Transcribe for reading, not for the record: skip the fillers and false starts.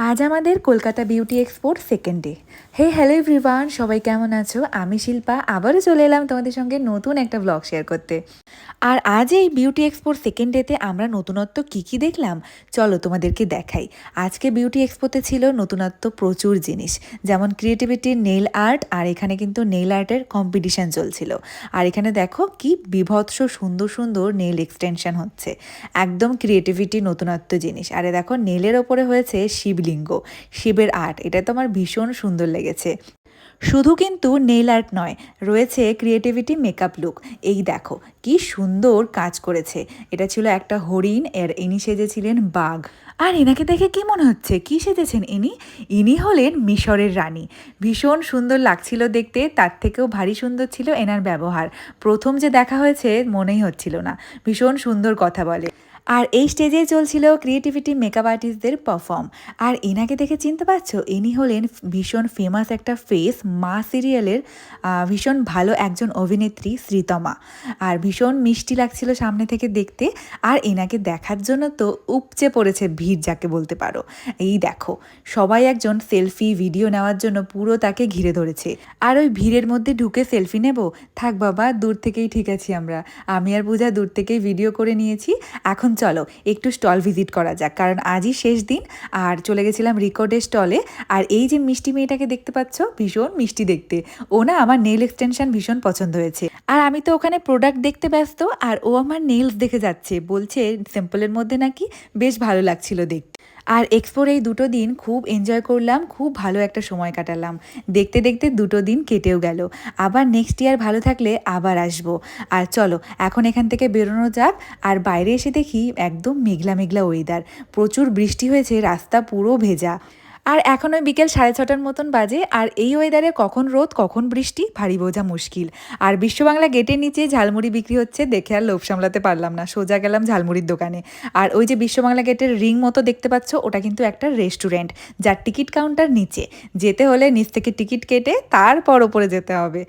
আজ আমাদের কলকাতা বিউটি এক্সপোর সেকেন্ড ডে। হ্যালো এভরিওয়ান, সবাই কেমন আছো? আমি শিল্পা আবারও চলে এলাম তোমাদের সঙ্গে নতুন একটা ব্লগ শেয়ার করতে। আর আজ এই বিউটি এক্সপোর সেকেন্ড ডেতে আমরা নতুনত্ব কী দেখলাম চলো তোমাদেরকে দেখাই। আজকে বিউটি এক্সপোতে ছিল নতুনত্ব প্রচুর জিনিস, যেমন ক্রিয়েটিভিটি, নেইল আর্ট, আর এখানে কিন্তু নেইল আর্টের কম্পিটিশান চলছিল। আর এখানে দেখো কি বিভৎস সুন্দর সুন্দর নেইল এক্সটেনশন হচ্ছে, একদম ক্রিয়েটিভিটি নতুনত্ব জিনিস। আরে দেখো নেইলের ওপরে হয়েছে শিবলিঙ্গ, শিবের আর্ট, এটা তো আমার ভীষণ সুন্দর লেগেছে। শুধু কিন্তু নেইল আর্ট নয়, রয়েছে ক্রিয়েটিভিটি মেকআপ লুক। এই দেখো কি সুন্দর কাজ করেছে, এটা ছিল একটা হরিণ, ইনি সেজেছিলেন বাঘ। আর এনাকে দেখে কি মনে হচ্ছে, কি সেজেছেন ইনি? ইনি হলেন মিশরের রানী। ভীষণ সুন্দর লাগছিল দেখতে, তার থেকেও ভারী সুন্দর ছিল এনার ব্যবহার। প্রথম যে দেখা হয়েছে মনেই হচ্ছিল না, ভীষণ সুন্দর কথা বলে। আর এই স্টেজে চলছিল ক্রিয়েটিভিটি মেকআপ আর্টিস্টদের পারফর্ম। আর এনাকে দেখে চিনতে পারছো, ইনি হলেন ভীষণ ফেমাস একটা ফেস, মা সিরিয়ালের ভীষণ ভালো একজন অভিনেত্রী শ্রীতমা। আর ভীষণ মিষ্টি লাগছিল সামনে থেকে দেখতে। আর এনাকে দেখার জন্য তো উপচে পড়েছে ভিড়, যাকে বলতে পারো। এই দেখো সবাই একজন সেলফি ভিডিও নেওয়ার জন্য পুরো তাকে ঘিরে ধরেছে। আর ওই ভিড়ের মধ্যে ঢুকে সেলফি নেব? থাক বাবা, দূর থেকেই ঠিক আছি আমরা। আমি আর পূজা দূর থেকেই ভিডিও করে নিয়েছি। এখন চলো একটু স্টল ভিজিট করা যাক, কারণ আজই শেষ দিন। আর চলে গেছিলাম রিকর্ডের স্টলে। আর এই যে মিষ্টি মেয়েটাকে দেখতে পাচ্ছ, ভীষণ মিষ্টি দেখতে, ও না আমার নেইল এক্সটেনশন ভীষণ পছন্দ হয়েছে। আর আমি তো ওখানে প্রোডাক্ট দেখতে ব্যস্ত, আর ও আমার নেইলস দেখে যাচ্ছে, বলছে সিম্পলের মধ্যে নাকি বেশ ভালো লাগছিল দেখতে। আর এক্সপোর এই দুটো দিন খুব এনজয় করলাম, খুব ভালো একটা সময় কাটালাম। দেখতে দেখতে দুটো দিন কেটেও গেল। আবার নেক্সট ইয়ার ভালো থাকলে আবার আসবো। আর চলো এখন এখান থেকে বেরোনো যাক। আর বাইরে এসে দেখি একদম মেঘলা মেঘলা ওয়েদার, প্রচুর বৃষ্টি হয়েছে, রাস্তা পুরো ভেজা। আর এখন ওই বিকেল 6:30 মতন বাজে। আর এই ওয়েদারে কখন রোদ কখন বৃষ্টি ভারী বোঝা মুশকিল। আর বিশ্ববাংলা গেটের নিচে ঝালমুড়ি বিক্রি হচ্ছে দেখে আর লোভ সামলাতে পারলাম না, সোজা গেলাম ঝালমুড়ির দোকানে। আর ওই যে বিশ্ববাংলা গেটের রিং মতো দেখতে পাচ্ছ, ওটা কিন্তু একটা রেস্টুরেন্ট, যার টিকিট কাউন্টার নিচে। যেতে হলে নিচ থেকে টিকিট কেটে তারপর ওপরে যেতে হবে।